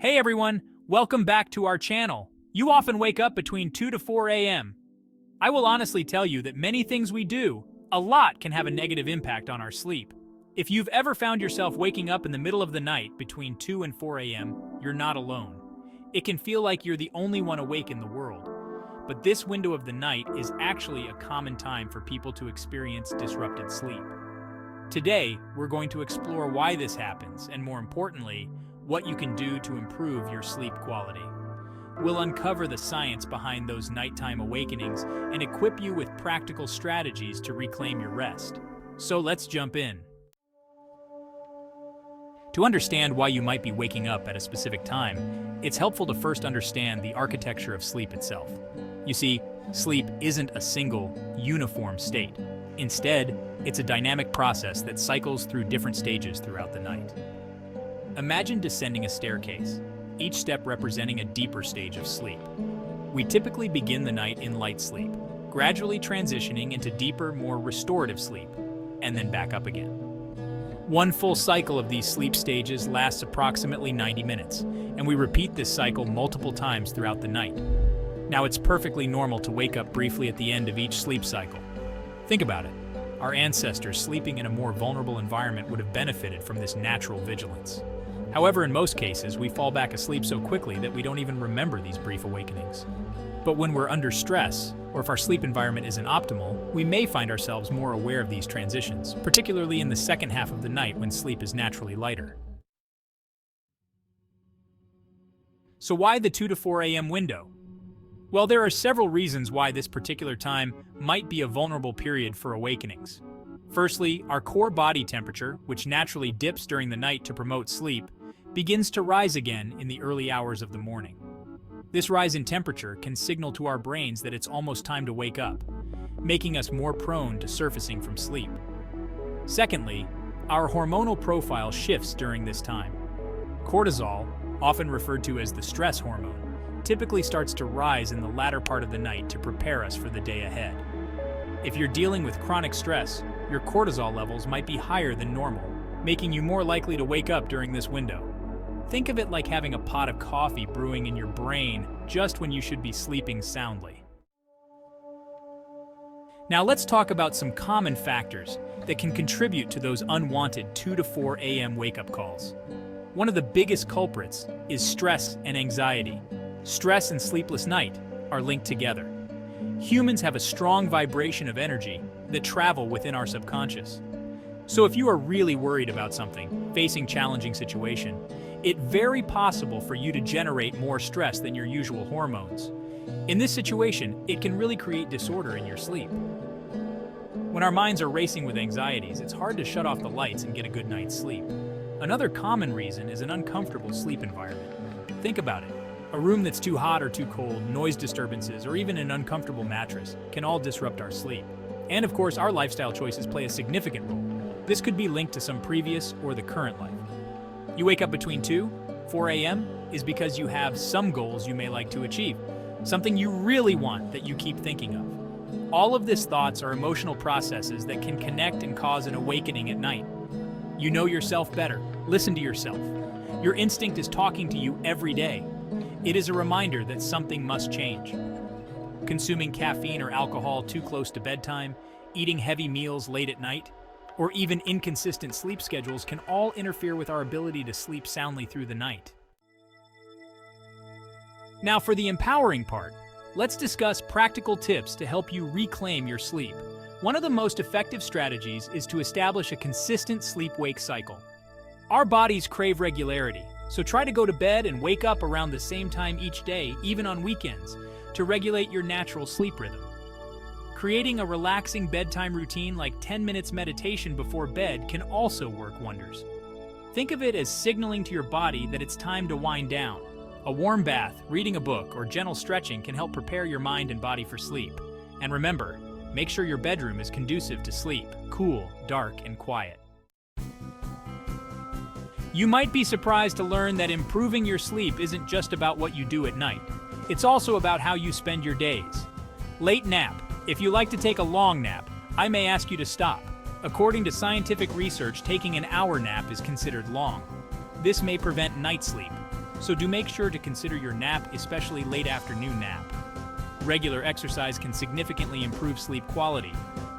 Hey everyone, welcome back to our channel. You often wake up between 2 to 4 a.m. I will honestly tell you that many things we do, a lot can have a negative impact on our sleep. If you've ever found yourself waking up in the middle of the night between 2 and 4 a.m., you're not alone. It can feel like you're the only one awake in the world. But this window of the night is actually a common time for people to experience disrupted sleep. Today, we're going to explore why this happens, and more importantly, what you can do to improve your sleep quality. We'll uncover the science behind those nighttime awakenings and equip you with practical strategies to reclaim your rest. So let's jump in. To understand why you might be waking up at a specific time, it's helpful to first understand the architecture of sleep itself. You see, sleep isn't a single, uniform state. Instead, it's a dynamic process that cycles through different stages throughout the night. Imagine descending a staircase, each step representing a deeper stage of sleep. We typically begin the night in light sleep, gradually transitioning into deeper, more restorative sleep, and then back up again. One full cycle of these sleep stages lasts approximately 90 minutes, and we repeat this cycle multiple times throughout the night. Now, it's perfectly normal to wake up briefly at the end of each sleep cycle. Think about it. Our ancestors sleeping in a more vulnerable environment would have benefited from this natural vigilance. However, in most cases, we fall back asleep so quickly that we don't even remember these brief awakenings. But when we're under stress, or if our sleep environment isn't optimal, we may find ourselves more aware of these transitions, particularly in the second half of the night when sleep is naturally lighter. So why the 2 to 4 a.m. window? Well, there are several reasons why this particular time might be a vulnerable period for awakenings. Firstly, our core body temperature, which naturally dips during the night to promote sleep, begins to rise again in the early hours of the morning. This rise in temperature can signal to our brains that it's almost time to wake up, making us more prone to surfacing from sleep. Secondly, our hormonal profile shifts during this time. Cortisol, often referred to as the stress hormone, typically starts to rise in the latter part of the night to prepare us for the day ahead. If you're dealing with chronic stress, your cortisol levels might be higher than normal, making you more likely to wake up during this window. Think of it like having a pot of coffee brewing in your brain just when you should be sleeping soundly. Now let's talk about some common factors that can contribute to those unwanted 2 to 4 a.m. wake-up calls. One of the biggest culprits is stress and anxiety. Stress and sleepless night are linked together. Humans have a strong vibration of energy that travel within our subconscious. So if you are really worried about something, facing challenging situation, it's very possible for you to generate more stress than your usual hormones. In this situation, it can really create disorder in your sleep. When our minds are racing with anxieties, it's hard to shut off the lights and get a good night's sleep. Another common reason is an uncomfortable sleep environment. Think about it. A room that's too hot or too cold, noise disturbances, or even an uncomfortable mattress can all disrupt our sleep. And of course, our lifestyle choices play a significant role. This could be linked to some previous or the current life. You wake up between 2, 4 a.m. is because you have some goals you may like to achieve, something you really want that you keep thinking of. All of these thoughts are emotional processes that can connect and cause an awakening at night. You know yourself better. Listen to yourself. Your instinct is talking to you every day. It is a reminder that something must change. Consuming caffeine or alcohol too close to bedtime, eating heavy meals late at night, or even inconsistent sleep schedules can all interfere with our ability to sleep soundly through the night. Now for the empowering part, let's discuss practical tips to help you reclaim your sleep. One of the most effective strategies is to establish a consistent sleep-wake cycle. Our bodies crave regularity, so try to go to bed and wake up around the same time each day, even on weekends, to regulate your natural sleep rhythm. Creating a relaxing bedtime routine like 10 minutes meditation before bed can also work wonders. Think of it as signaling to your body that it's time to wind down. A warm bath, reading a book, or gentle stretching can help prepare your mind and body for sleep. And remember, make sure your bedroom is conducive to sleep, cool, dark, and quiet. You might be surprised to learn that improving your sleep isn't just about what you do at night. It's also about how you spend your days. Late nap. If you like to take a long nap, I may ask you to stop. According to scientific research, taking an hour nap is considered long. This may prevent night sleep. so do make sure to consider your nap, especially late afternoon nap. Regular exercise can significantly improve sleep quality,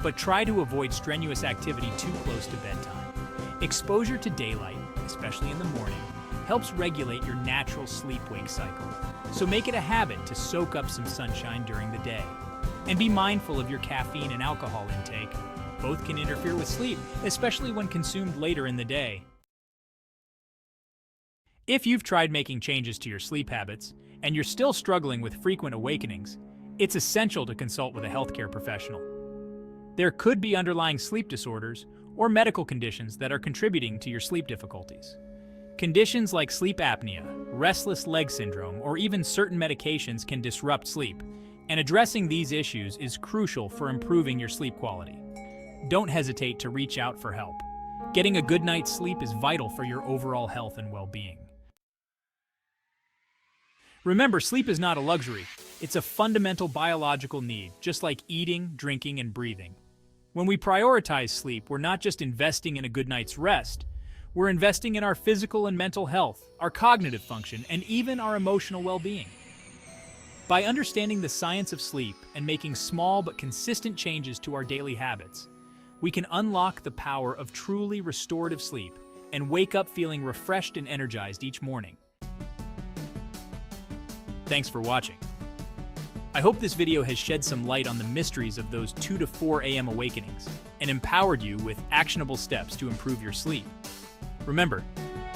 but try to avoid strenuous activity too close to bedtime. Exposure to daylight, especially in the morning, helps regulate your natural sleep-wake cycle, so make it a habit to soak up some sunshine during the day. And be mindful of your caffeine and alcohol intake. Both can interfere with sleep, especially when consumed later in the day. If you've tried making changes to your sleep habits, and you're still struggling with frequent awakenings, it's essential to consult with a healthcare professional. There could be underlying sleep disorders or medical conditions that are contributing to your sleep difficulties. Conditions like sleep apnea, restless leg syndrome, or even certain medications can disrupt sleep, and addressing these issues is crucial for improving your sleep quality. Don't hesitate to reach out for help. Getting a good night's sleep is vital for your overall health and well-being. Remember, sleep is not a luxury. It's a fundamental biological need, just like eating, drinking, and breathing. When we prioritize sleep, we're not just investing in a good night's rest. We're investing in our physical and mental health, our cognitive function, and even our emotional well-being. By understanding the science of sleep and making small but consistent changes to our daily habits, we can unlock the power of truly restorative sleep and wake up feeling refreshed and energized each morning. Thanks for watching. I hope this video has shed some light on the mysteries of those 2 to 4 a.m. awakenings and empowered you with actionable steps to improve your sleep. Remember,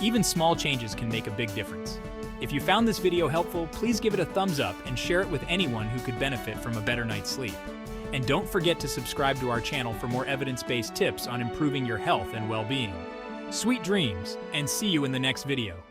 even small changes can make a big difference. If you found this video helpful, please give it a thumbs up and share it with anyone who could benefit from a better night's sleep. And don't forget to subscribe to our channel for more evidence-based tips on improving your health and well-being. Sweet dreams, and see you in the next video.